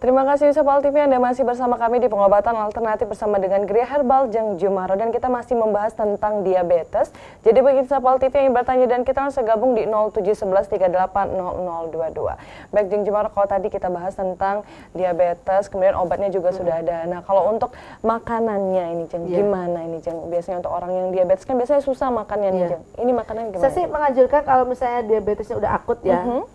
Terima kasih Yusuf TV, Anda masih bersama kami di pengobatan alternatif bersama dengan Gria Herbal Jeng Jumaro, dan kita masih membahas tentang diabetes. Jadi bagi Yusuf TV yang bertanya dan kita langsung gabung di 0711380022. Baik Jeng Jumaro, kalau tadi kita bahas tentang diabetes, kemudian obatnya juga sudah ada. Nah kalau untuk makanannya ini Jeng, gimana ini Jeng? Biasanya untuk orang yang diabetes kan biasanya susah makannya nih Jeng. Ini makanan gimana? Saya sih menganjurkan kalau misalnya diabetesnya udah akut ya.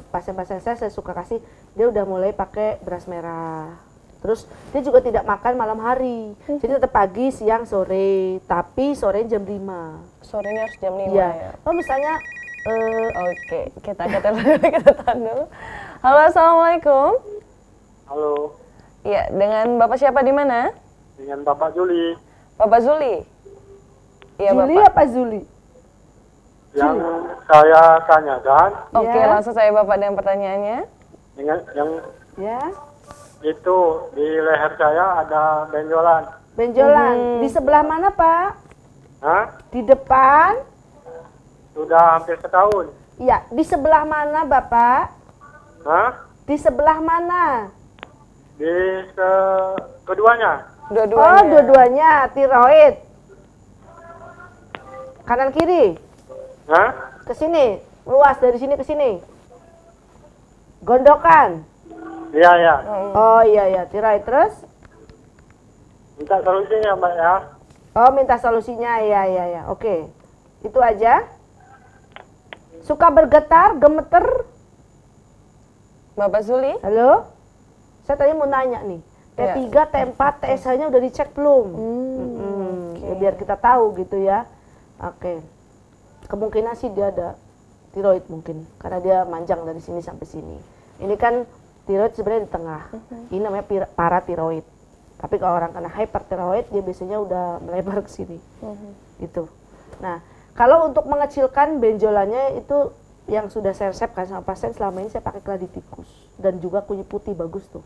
Pasien-pasien saya suka kasih, dia udah mulai pakai beras merah, terus dia juga tidak makan malam hari, jadi tetap pagi, siang, sore, tapi sore jam 5. Sorenya harus jam 5 ya? Oh misalnya oke, kita tahan dulu. Halo, assalamualaikum. Halo. Iya, dengan Bapak siapa di mana? Dengan Bapak Juli. Bapak Zuli. Iya, Juli Bapak. apa Zuli? Yang saya tanyakan. Oke, langsung saya Bapak dengan pertanyaannya. Dengan yang ya, itu di leher saya ada benjolan. Benjolan. Di sebelah mana Pak? Hah? Di depan? Sudah hampir setahun. Iya, di sebelah mana Bapak? Hah? Di sebelah mana? Di keduanya. Dua-duanya. Oh, dua-duanya, tiroid. Kanan kiri? Hah? Ke sini, luas dari sini ke sini. Gondokan. Iya, iya. Oh iya, tiroid. Terus? Minta solusinya Mbak ya. Oh, minta solusinya. Iya. Oke. Itu aja. Suka bergetar, gemeter? Bapak Zuli? Halo? Saya tadi mau nanya nih. T3, T4, TSH-nya udah dicek belum? Ya, biar kita tahu gitu ya. Oke. Kemungkinan sih dia ada tiroid mungkin, karena dia manjang dari sini sampai sini. Ini kan tiroid sebenarnya di tengah. Ini namanya paratiroid. Tapi kalau orang kena hypertiroid, dia biasanya udah melebar ke sini. Itu. Nah, kalau untuk mengecilkan benjolannya itu yang sudah saya resepkan sama pasien selama ini, saya pakai keladi tikus dan juga kunyit putih, bagus tuh.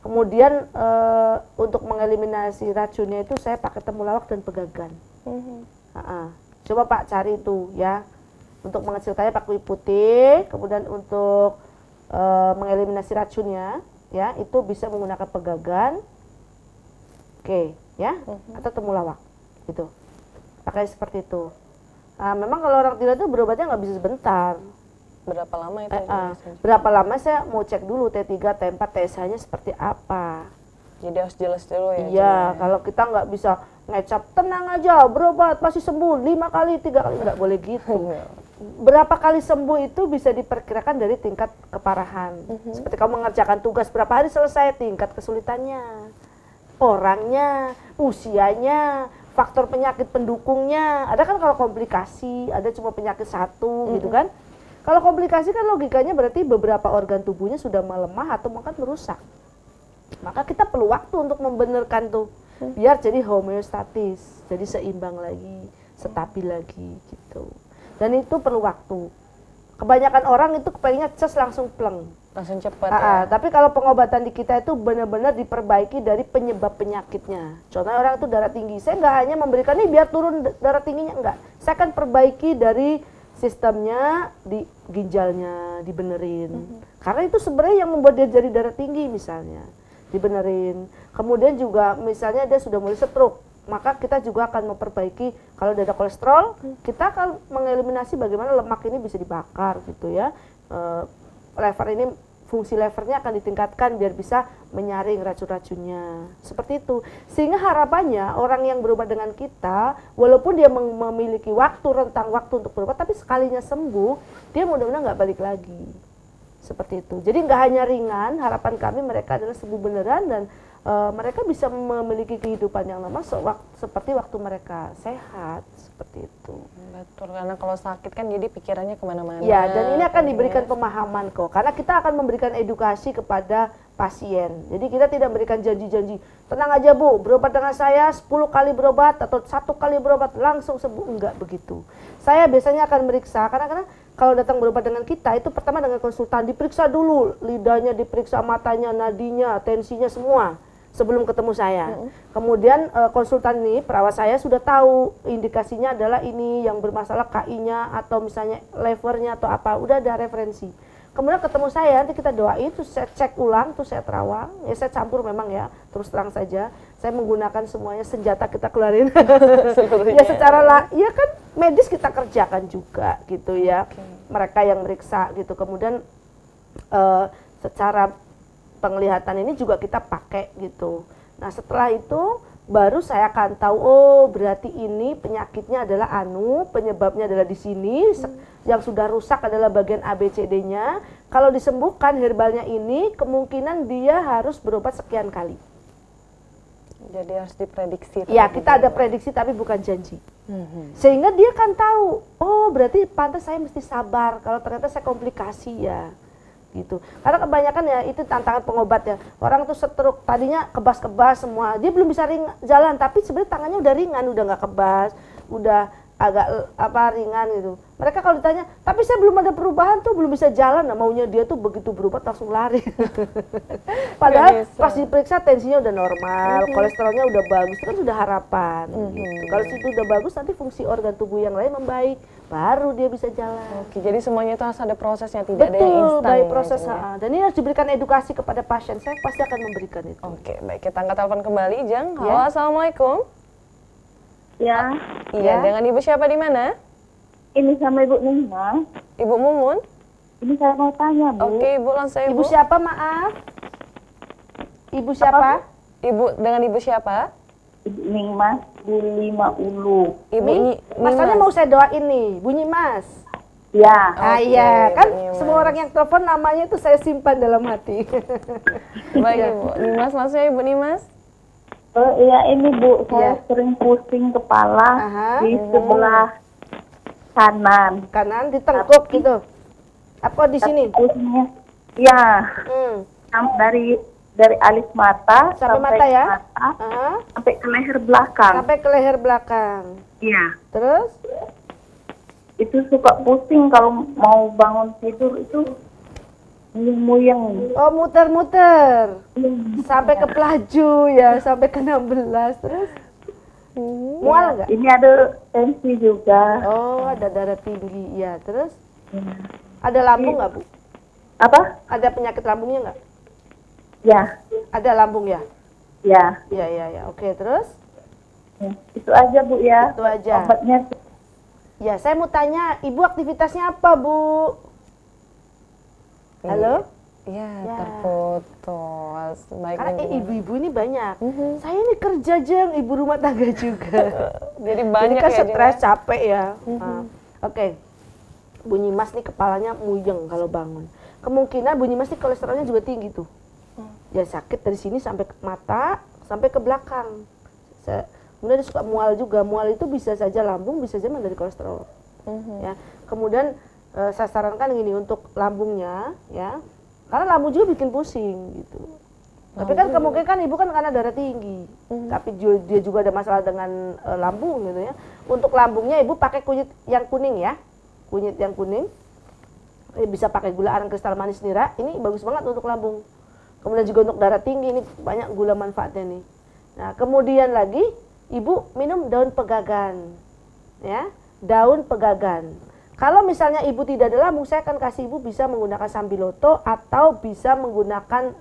Kemudian untuk mengeliminasi racunnya itu saya pakai temulawak dan pegagan. Coba Pak cari itu ya. Untuk mengecilkannya pakai kunyit putih, kemudian untuk mengeliminasi racunnya ya, itu bisa menggunakan pegagan. Oke, ya. Atau temulawak. Gitu. Pakai seperti itu. Nah, memang kalau orang tiroid itu berobatnya nggak bisa sebentar. Berapa lama itu? Berapa lama saya mau cek dulu T3, T4, TSH-nya seperti apa. Jadi harus jelas dulu ya. Iya, kalau kita nggak bisa ngecap, tenang aja, berobat pasti sembuh 5 kali, 3 kali, nggak boleh gitu. Berapa kali sembuh itu bisa diperkirakan dari tingkat keparahan. Seperti kamu mengerjakan tugas, berapa hari selesai, tingkat kesulitannya, orangnya, usianya, faktor penyakit pendukungnya. Ada kan kalau komplikasi, ada cuma penyakit satu gitu kan. Kalau komplikasi kan logikanya berarti beberapa organ tubuhnya sudah melemah atau bahkan merusak. Maka kita perlu waktu untuk membenarkan tuh, biar jadi homeostatis, jadi seimbang lagi, stabil lagi gitu. Dan itu perlu waktu. Kebanyakan orang itu kepengennya ces langsung pleng. Langsung cepat ya. Tapi kalau pengobatan di kita itu benar-benar diperbaiki dari penyebab penyakitnya. Contohnya orang itu darah tinggi, saya nggak hanya memberikan ini biar turun darah tingginya, enggak. Saya akan perbaiki dari sistemnya, di ginjalnya dibenerin. Karena itu sebenarnya yang membuat dia jadi darah tinggi misalnya. Dibenerin. Kemudian juga misalnya dia sudah mulai stroke, maka kita juga akan memperbaiki. Kalau dia ada kolesterol, kita akan mengeliminasi bagaimana lemak ini bisa dibakar gitu ya. Lever ini, fungsi levernya akan ditingkatkan biar bisa menyaring racun-racunnya. Seperti itu. Sehingga harapannya orang yang berobat dengan kita, walaupun dia memiliki rentang waktu untuk berobat, tapi sekalinya sembuh, dia mudah-mudahan nggak balik lagi. Seperti itu. Jadi nggak hanya ringan, harapan kami mereka adalah sembuh beneran dan mereka bisa memiliki kehidupan yang normal seperti waktu mereka sehat, seperti itu. Betul, karena kalau sakit kan jadi pikirannya kemana-mana. Ya, dan ini akan diberikan pemahaman kok, karena kita akan memberikan edukasi kepada pasien. Jadi kita tidak memberikan janji-janji, tenang aja Bu, berobat dengan saya 10 kali berobat atau 1 kali berobat langsung sembuh, enggak begitu. Saya biasanya akan meriksa, karena kalau datang berobat dengan kita itu pertama dengan konsultan, diperiksa dulu, lidahnya diperiksa, matanya, nadinya, tensinya semua sebelum ketemu saya. Kemudian konsultan ini, perawat saya sudah tahu indikasinya adalah ini yang bermasalah KI-nya atau misalnya levernya atau apa, udah ada referensi. kemudian ketemu saya, nanti kita doain, terus saya cek ulang, terus saya terawang, ya saya campur memang ya, terus terang saja, saya menggunakan semuanya senjata kita keluarin, ya secara ya kan medis kita kerjakan juga gitu ya, mereka yang meriksa gitu, kemudian secara penglihatan ini juga kita pakai gitu. Nah setelah itu baru saya akan tahu, oh berarti ini penyakitnya adalah penyebabnya adalah di sini, yang sudah rusak adalah bagian ABCD-nya. Kalau disembuhkan herbalnya ini, kemungkinan dia harus berobat sekian kali. Jadi harus diprediksi. Ya, kita ada prediksi tapi bukan janji. Sehingga dia kan tahu, oh berarti pantas saya mesti sabar kalau ternyata saya komplikasi ya. Gitu. Karena kebanyakan ya itu tantangan pengobat ya. Orang tuh stroke tadinya kebas-kebas semua, dia belum bisa jalan, tapi sebenarnya tangannya udah ringan, udah nggak kebas, udah agak ringan gitu. Mereka kalau ditanya, tapi saya belum ada perubahan tuh, belum bisa jalan, nah maunya dia tuh begitu berobat langsung lari. Padahal pas diperiksa tensinya udah normal, kolesterolnya udah bagus, itu kan sudah harapan. Gitu. Kalau situ udah bagus, nanti fungsi organ tubuh yang lain membaik, baru dia bisa jalan. Oke, jadi semuanya itu harus ada prosesnya, tidak ada yang instan. Betul, baik proses. Dan ini harus diberikan edukasi kepada pasien, saya pasti akan memberikan itu. Oke, baik, kita angkat telepon kembali, Jeng. Halo, assalamualaikum. Ya. Iya, dengan Ibu siapa di mana? Ini sama Ibu Nina. Ibu Mumun. Ini saya mau tanya, Bu. Oke, Ibu langsung Ibu. Ibu siapa, maaf? Ibu siapa? Ibu dengan Ibu siapa? Ibu Ningmas Buli Maulu. Ibu Masalahnya mau saya doain nih, bunyi Mas. Ya. Iya, kan semua orang yang telepon namanya itu saya simpan dalam hati. Baik, Ibu. Nimas langsung ya, Ibu Nimas. Iya ini Bu, saya sering pusing kepala di sebelah kanan. Kanan ditengkuk gitu. Apa di sini? Pusingnya, ya. Dari alis mata sampai mata ya? Sampai ke leher belakang. Sampai ke leher belakang. Iya. Terus? Itu suka pusing kalau mau bangun tidur itu. Muyeng. Oh, muter-muter. Sampai ke pelaju ya, sampai ke 16. Terus? Mual nggak? Ini ada tensi juga. Oh, ada darah tinggi. Ya, terus? Ada lambung nggak, Bu? Apa? Ada penyakit lambungnya nggak? Ya. Ada lambung ya? Ya. Ya. Oke, terus? Ya, itu aja, Bu ya. Itu aja. Obatnya. Ya, saya mau tanya, Ibu aktivitasnya apa, Bu? Halo? Iya, terputus. Baik, karena ibu-ibu ini banyak. Saya ini kerja Jeng, ibu rumah tangga juga. Jadi banyak kan ya. Stres, capek ya. Oke. Bunyi Mas nih kepalanya muyeng kalau bangun. Kemungkinan Bunyi Mas nih kolesterolnya juga tinggi tuh. Ya sakit dari sini sampai ke mata, sampai ke belakang. Kemudian dia suka mual juga. Mual itu bisa saja lambung, bisa saja dari kolesterol. Ya. Kemudian saya sarankan gini untuk lambungnya ya, karena lambung juga bikin pusing gitu. Tapi kan kemungkinan kan ibu kan karena darah tinggi, tapi dia juga ada masalah dengan lambung gitu ya. Untuk lambungnya ibu pakai kunyit yang kuning ya, kunyit yang kuning. Bisa pakai gula aren kristal manis nira, ini bagus banget untuk lambung. Kemudian juga untuk darah tinggi ini banyak gula manfaatnya nih. Nah kemudian lagi ibu minum daun pegagan, ya daun pegagan. Kalau misalnya ibu tidak ada lambung, saya akan kasih ibu bisa menggunakan sambiloto atau bisa menggunakan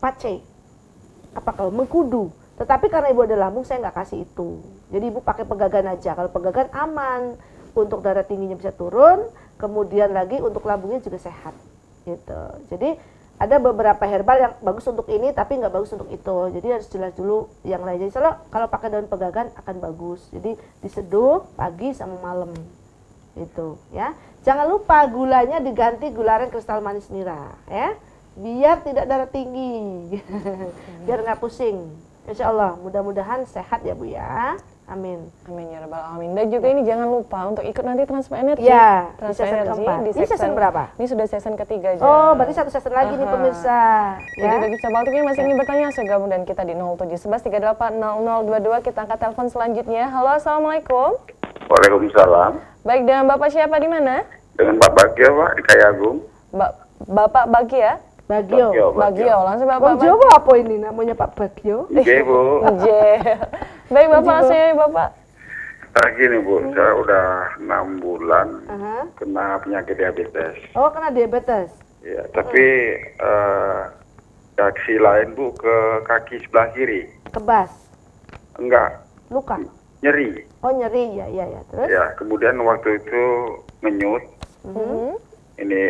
pace. Apa kalau mengkudu. Tetapi karena ibu ada lambung, saya nggak kasih itu. Jadi ibu pakai pegagan aja. Kalau pegagan aman, untuk darah tingginya bisa turun. Kemudian lagi untuk lambungnya juga sehat. Gitu. Jadi ada beberapa herbal yang bagus untuk ini tapi nggak bagus untuk itu, jadi harus jelas dulu yang lain. Jadi kalau pakai daun pegagan akan bagus, jadi diseduh pagi sama malam itu ya. Jangan lupa gulanya diganti gula aren kristal manis nira ya, biar tidak darah tinggi. Biar nggak pusing. Insya Allah mudah-mudahan sehat ya Bu ya. Amin. Amin ya rabbal alamin. Dan juga ini jangan lupa untuk ikut nanti transfer energi. Ya, transfer di energi di season berapa? Ini sudah season ketiga aja. Oh, berarti satu season lagi nih pemirsa. Jadi bagi sahabat yang masih ingin bertanya, saya gabung dan kita di 0711380022. Kita angkat telepon selanjutnya. Halo, assalamualaikum. Waalaikumsalam. Baik, dengan Bapak siapa di mana? Dengan Pak Bagio, Pak, di Kayagung. Bapak Bagio? Bagio. Langsung Bapak. Jawa apa ini namanya Pak Bagio? Iya, Bu. Baik, Bapak, langsung ya, Bapak. Gini Bu, saya udah 6 bulan kena penyakit diabetes. Oh, kena diabetes. Ya, tapi reaksi lain Bu ke kaki sebelah kiri. Kebas. Enggak, Luka. nyeri. Oh, nyeri ya. Terus? Ya, kemudian waktu itu ngenyut. Ini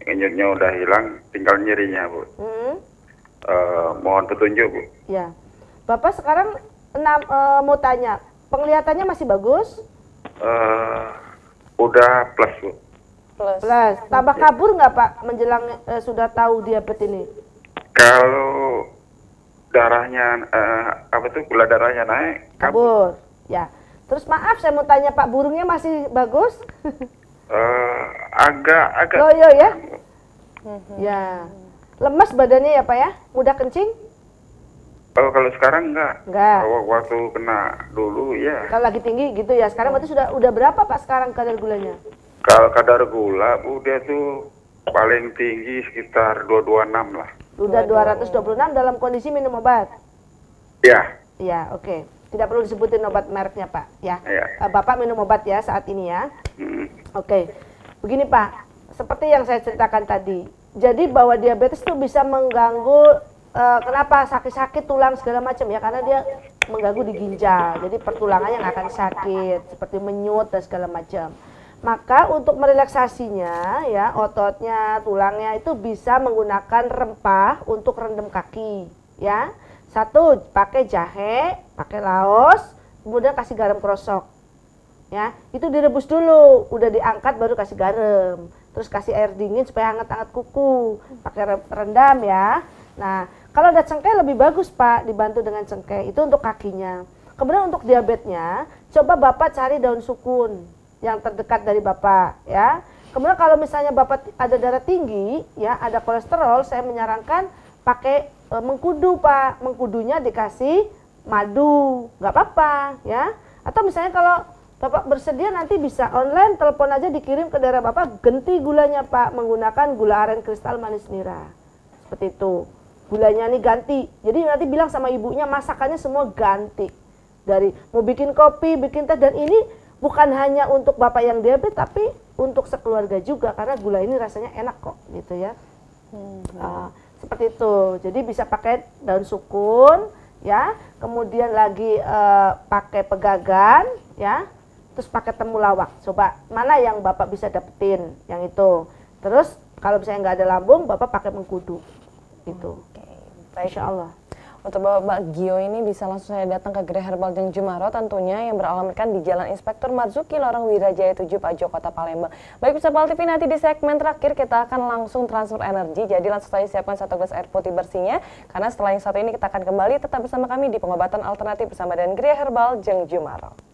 ngenyutnya udah hilang, tinggal nyerinya Bu. Mohon petunjuk Bu. Ya. Bapak sekarang mau tanya, penglihatannya masih bagus? Udah plus Bu. Plus. Tambah kabur nggak Pak menjelang sudah tahu diabetes ini? Kalau darahnya gula darahnya naik, Kabur. Ya. Terus maaf saya mau tanya Pak, burungnya masih bagus? agak Loyo ya? Ya. Lemas badannya ya Pak ya? Mudah kencing? kalau sekarang enggak. Enggak. Waktu kena dulu ya. Kalau lagi tinggi gitu ya. Sekarang berarti udah berapa Pak sekarang kadar gulanya? Kalau kadar gula Bu, dia tuh paling tinggi sekitar 226 lah. Udah 226 dalam kondisi minum obat? Ya. Iya, oke. Tidak perlu disebutin obat mereknya Pak ya. Ya. Bapak minum obat ya saat ini ya. Oke. Begini Pak, seperti yang saya ceritakan tadi. Jadi bahwa diabetes itu bisa mengganggu kenapa sakit-sakit tulang segala macam ya, karena dia mengganggu di ginjal. Jadi pertulangannya nggak akan sakit, seperti menyut dan segala macam. Maka untuk merelaksasinya ya, ototnya, tulangnya itu bisa menggunakan rempah untuk rendam kaki ya. Satu, pakai jahe, pakai laos, kemudian kasih garam krosok. Ya, itu direbus dulu, udah diangkat baru kasih garam. Terus kasih air dingin supaya hangat-hangat kuku. Pakai rendam ya. Nah, kalau ada cengkeh lebih bagus Pak, dibantu dengan cengkeh. Itu untuk kakinya. Kemudian untuk diabetesnya, coba Bapak cari daun sukun yang terdekat dari Bapak ya. Kemudian kalau misalnya Bapak ada darah tinggi ya, ada kolesterol, saya menyarankan pakai mengkudu Pak. Mengkudunya dikasih madu, nggak apa-apa ya. Atau misalnya kalau Bapak bersedia nanti bisa online, telepon aja dikirim ke daerah Bapak, ganti gulanya Pak menggunakan gula aren kristal manis nira. Seperti itu. Gulanya nih ganti. Jadi nanti bilang sama ibunya masakannya semua ganti. Dari mau bikin kopi, bikin teh, dan ini bukan hanya untuk Bapak yang diabetes tapi untuk sekeluarga juga karena gula ini rasanya enak kok gitu ya. Seperti itu. Jadi bisa pakai daun sukun ya, kemudian lagi pakai pegagan ya. Terus pakai temulawak, coba mana yang Bapak bisa dapetin yang itu. Terus kalau misalnya nggak ada lambung, Bapak pakai mengkudu gitu. Insya Allah. Untuk Bapak Gio ini bisa langsung saya datang ke Gerai Herbal Jeng Jumaro tentunya yang beralamatkan di Jalan Inspektur Marzuki Lorong Wirajaya 7 Pajo Kota Palembang. Baik pemirsa PAL TV, nanti di segmen terakhir kita akan langsung transfer energi. Jadi langsung saja siapkan 1 gelas air putih bersihnya karena setelah yang satu ini kita akan kembali tetap bersama kami di pengobatan alternatif bersama dengan Gerai Herbal Jeng Jumaro.